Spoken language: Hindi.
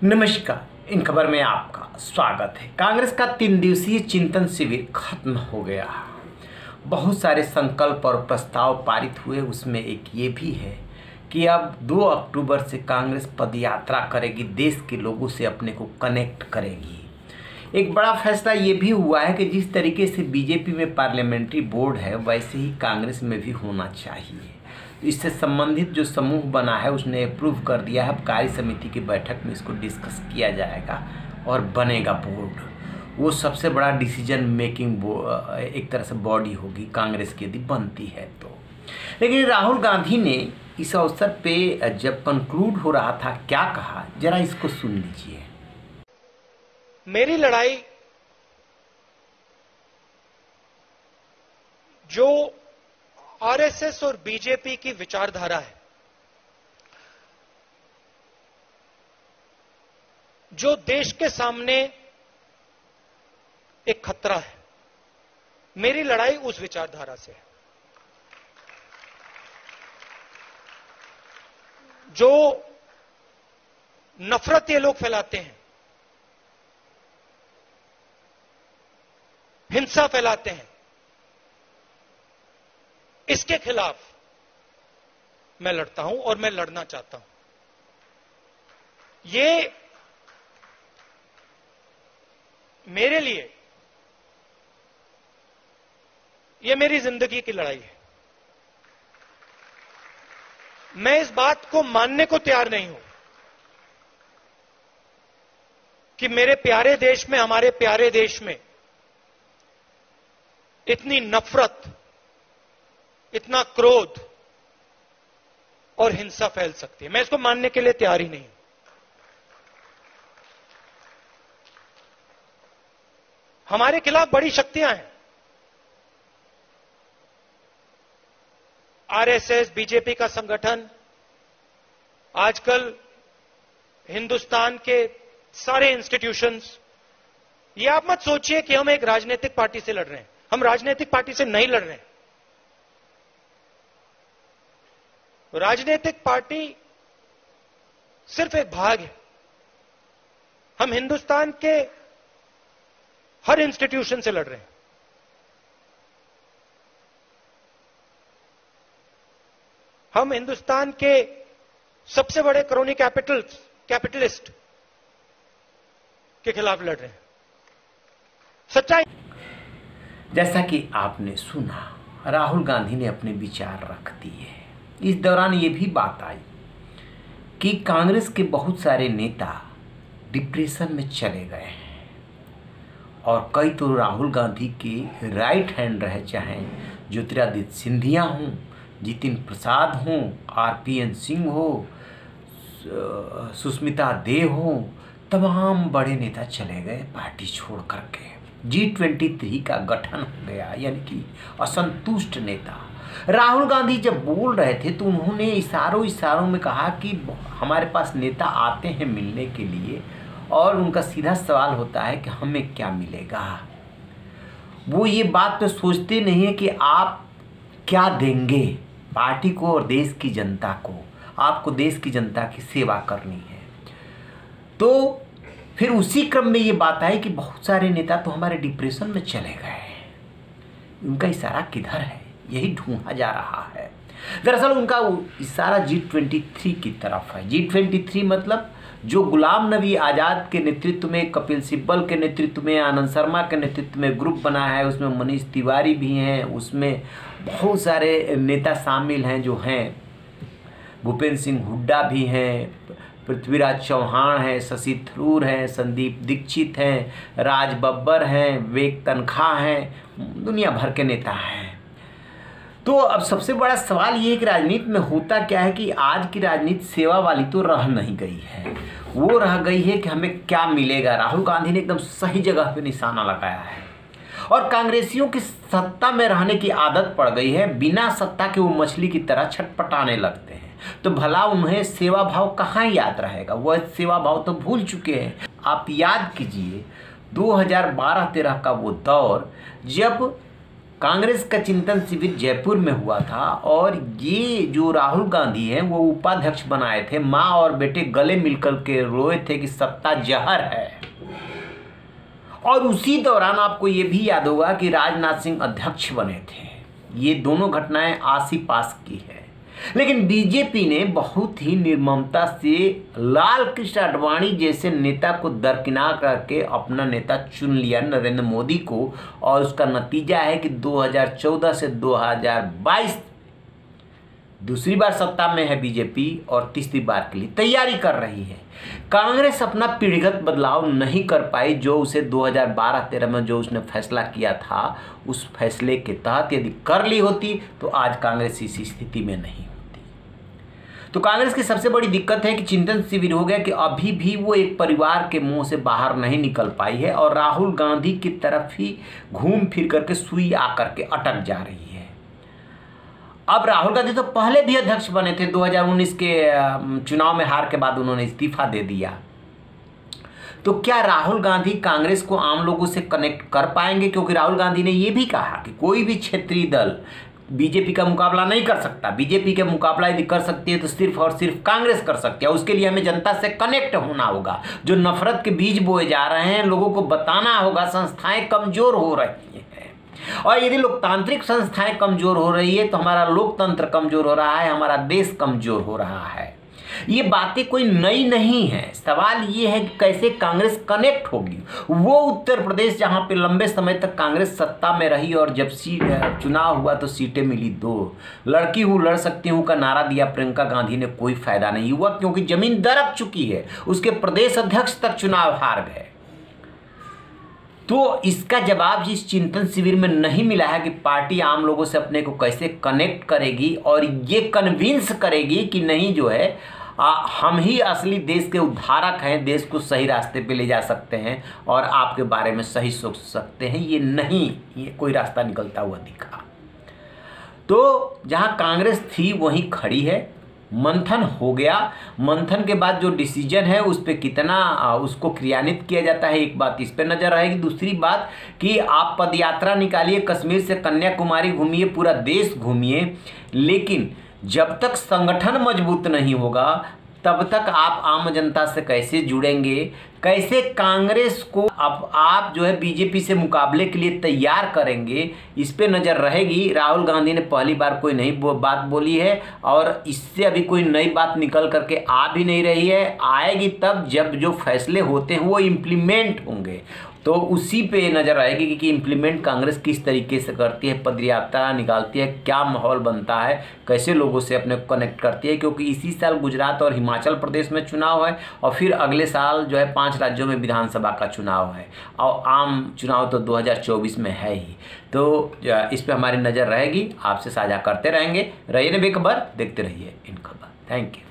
नमस्कार। इन खबर में आपका स्वागत है। कांग्रेस का 3 दिवसीय चिंतन शिविर खत्म हो गया। बहुत सारे संकल्प और प्रस्ताव पारित हुए। उसमें एक ये भी है कि अब 2 अक्टूबर से कांग्रेस पदयात्रा करेगी, देश के लोगों से अपने को कनेक्ट करेगी। एक बड़ा फैसला ये भी हुआ है कि जिस तरीके से बीजेपी में पार्लियामेंट्री बोर्ड है वैसे ही कांग्रेस में भी होना चाहिए। इससे संबंधित जो समूह बना है उसने अप्रूव कर दिया है। अब कार्य समिति की बैठक में इसको डिस्कस किया जाएगा और बनेगा बोर्ड। वो सबसे बड़ा डिसीजन मेकिंग एक तरह से बॉडी होगी कांग्रेस की, यदि बनती है तो। लेकिन राहुल गांधी ने इस अवसर पे जब कंक्लूड हो रहा था क्या कहा, जरा इसको सुन लीजिए। मेरी लड़ाई जो आरएसएस और बीजेपी की विचारधारा है, जो देश के सामने एक खतरा है, मेरी लड़ाई उस विचारधारा से है। जो नफरत ये लोग फैलाते हैं, हिंसा फैलाते हैं, इसके खिलाफ मैं लड़ता हूं और मैं लड़ना चाहता हूं। ये मेरे लिए, ये मेरी जिंदगी की लड़ाई है। मैं इस बात को मानने को तैयार नहीं हूं कि मेरे प्यारे देश में, हमारे प्यारे देश में इतनी नफरत, इतना क्रोध और हिंसा फैल सकती है। मैं इसको मानने के लिए तैयार ही नहीं हूं। हमारे खिलाफ बड़ी शक्तियां हैं। आरएसएस, बीजेपी का संगठन, आजकल हिंदुस्तान के सारे इंस्टीट्यूशंस। ये आप मत सोचिए कि हम एक राजनीतिक पार्टी से लड़ रहे हैं। हम राजनीतिक पार्टी से नहीं लड़ रहे हैं। राजनीतिक पार्टी सिर्फ एक भाग है। हम हिंदुस्तान के हर इंस्टीट्यूशन से लड़ रहे हैं। हम हिंदुस्तान के सबसे बड़े क्रोनी कैपिटलिस्ट के खिलाफ लड़ रहे हैं। सच्चाई, जैसा कि आपने सुना, राहुल गांधी ने अपने विचार रख दिए। इस दौरान ये भी बात आई कि कांग्रेस के बहुत सारे नेता डिप्रेशन में चले गए हैं और कई तो राहुल गांधी के राइट हैंड रहे, चाहे ज्योतिरादित्य सिंधिया हों, जितिन प्रसाद हों, आरपीएन सिंह हो, सुष्मिता देव हो, तमाम बड़े नेता चले गए पार्टी छोड़ करके। G23 का गठन हो गया, यानी कि असंतुष्ट नेता। राहुल गांधी जब बोल रहे थे तो उन्होंने इशारों में कहा कि हमारे पास नेता आते हैं मिलने के लिए और उनका सीधा सवाल होता है कि हमें क्या मिलेगा। वो ये बात तो सोचते नहीं है कि आप क्या देंगे पार्टी को और देश की जनता को। आपको देश की जनता की सेवा करनी है। तो फिर उसी क्रम में ये बात आई कि बहुत सारे नेता तो हमारे डिप्रेशन में चले गए। उनका इशारा किधर है, यही ढूंढा जा रहा है। दरअसल उनका इशारा G23 की तरफ है। G23 मतलब जो गुलाम नबी आज़ाद के नेतृत्व में, कपिल सिब्बल के नेतृत्व में, आनंद शर्मा के नेतृत्व में ग्रुप बना है। उसमें मनीष तिवारी भी हैं, उसमें बहुत सारे नेता शामिल हैं जो हैं। भूपेंद्र सिंह हुड्डा भी हैं, पृथ्वीराज चौहान हैं, शशि थरूर हैं, संदीप दीक्षित हैं, राज बब्बर हैं, विवेक तनखा हैं, दुनिया भर के नेता हैं। तो अब सबसे बड़ा सवाल ये है कि राजनीति में होता क्या है कि आज की राजनीति सेवा वाली तो रह नहीं गई है, वो रह गई है कि हमें क्या मिलेगा। राहुल गांधी ने एकदम सही जगह पे निशाना लगाया है और कांग्रेसियों की सत्ता में रहने की आदत पड़ गई है। बिना सत्ता के वो मछली की तरह छटपटाने लगते हैं। तो भला उन्हें सेवा भाव कहाँ याद रहेगा, वह सेवा भाव तो भूल चुके हैं। आप याद कीजिए 2012-13 का वो दौर जब कांग्रेस का चिंतन शिविर जयपुर में हुआ था और ये जो राहुल गांधी हैं वो उपाध्यक्ष बनाए थे। माँ और बेटे गले मिलकर के रोए थे कि सत्ता जहर है। और उसी दौरान आपको ये भी याद होगा कि राजनाथ सिंह अध्यक्ष बने थे। ये दोनों घटनाएं आस ही पास की है। लेकिन बीजेपी ने बहुत ही निर्ममता से लाल कृष्ण आडवाणी जैसे नेता को दरकिनार करके अपना नेता चुन लिया, नरेंद्र मोदी को। और उसका नतीजा है कि 2014 से 2022 दूसरी बार सत्ता में है बीजेपी और तीसरी बार के लिए तैयारी कर रही है। कांग्रेस अपना पीढ़ीगत बदलाव नहीं कर पाई, जो उसे 2012-13 में जो उसने फैसला किया था, उस फैसले के तहत यदि कर ली होती तो आज कांग्रेस इस स्थिति में नहीं होती। तो कांग्रेस की सबसे बड़ी दिक्कत है कि चिंतन शिविर हो गया कि अभी भी वो एक परिवार के मुंह से बाहर नहीं निकल पाई है और राहुल गांधी की तरफ ही घूम फिर करके सुई आकर के अटक जा रही है। अब राहुल गांधी तो पहले भी अध्यक्ष बने थे, 2019 के चुनाव में हार के बाद उन्होंने इस्तीफा दे दिया। तो क्या राहुल गांधी कांग्रेस को आम लोगों से कनेक्ट कर पाएंगे? क्योंकि राहुल गांधी ने यह भी कहा कि कोई भी क्षेत्रीय दल बीजेपी का मुकाबला नहीं कर सकता। बीजेपी के मुकाबला यदि कर सकती है तो सिर्फ और सिर्फ कांग्रेस कर सकती है। उसके लिए हमें जनता से कनेक्ट होना होगा। जो नफरत के बीज बोए जा रहे हैं, लोगों को बताना होगा। संस्थाएं कमजोर हो रही हैं और यदि लोकतांत्रिक संस्थाएं कमजोर हो रही है तो हमारा लोकतंत्र कमजोर हो रहा है, हमारा देश कमजोर हो रहा है। ये बातें कोई नई नहीं है। सवाल ये है कि कैसे कांग्रेस कनेक्ट होगी। वो उत्तर प्रदेश जहां पे लंबे समय तक कांग्रेस सत्ता में रही और जब चुनाव हुआ तो सीटें मिली 2। लड़की हूँ लड़ सकती हूँ का नारा दिया प्रियंका गांधी ने, कोई फायदा नहीं हुआ क्योंकि जमीन दरक चुकी है। उसके प्रदेश अध्यक्ष तक चुनाव हार गए। तो इसका जवाब इस चिंतन शिविर में नहीं मिला है कि पार्टी आम लोगों से अपने को कैसे कनेक्ट करेगी और ये कन्विंस करेगी कि नहीं जो है हम ही असली देश के उद्धारक हैं, देश को सही रास्ते पे ले जा सकते हैं और आपके बारे में सही सोच सकते हैं। ये नहीं, ये कोई रास्ता निकलता हुआ दिखा। तो जहां कांग्रेस थी वहीं खड़ी है। मंथन हो गया। मंथन के बाद जो डिसीजन है उस पर कितना उसको क्रियान्वित किया जाता है, एक बात इस पर नजर रहेगी। दूसरी बात कि आप पदयात्रा निकालिए, कश्मीर से कन्याकुमारी घूमिए, पूरा देश घूमिए, लेकिन जब तक संगठन मजबूत नहीं होगा तब तक आप आम जनता से कैसे जुड़ेंगे? कैसे कांग्रेस को अब आप जो है बीजेपी से मुकाबले के लिए तैयार करेंगे? इस पे नज़र रहेगी। राहुल गांधी ने पहली बार कोई नई बात बोली है और इससे अभी कोई नई बात निकल करके आ भी नहीं रही है। आएगी तब जब जो फैसले होते हैं वो इम्प्लीमेंट होंगे, तो उसी पे नज़र रहेगी कि इम्प्लीमेंट कांग्रेस किस तरीके से करती है, पदयात्रा निकालती है, क्या माहौल बनता है, कैसे लोगों से अपने को कनेक्ट करती है। क्योंकि इसी साल गुजरात और हिमाचल प्रदेश में चुनाव है और फिर अगले साल जो है 5 राज्यों में विधानसभा का चुनाव है और आम चुनाव तो 2024 में है ही। तो इस पर हमारी नज़र रहेगी, आपसे साझा करते रहेंगे। रहिए बेखबर, देखते रहिए इन खबर। Thank you.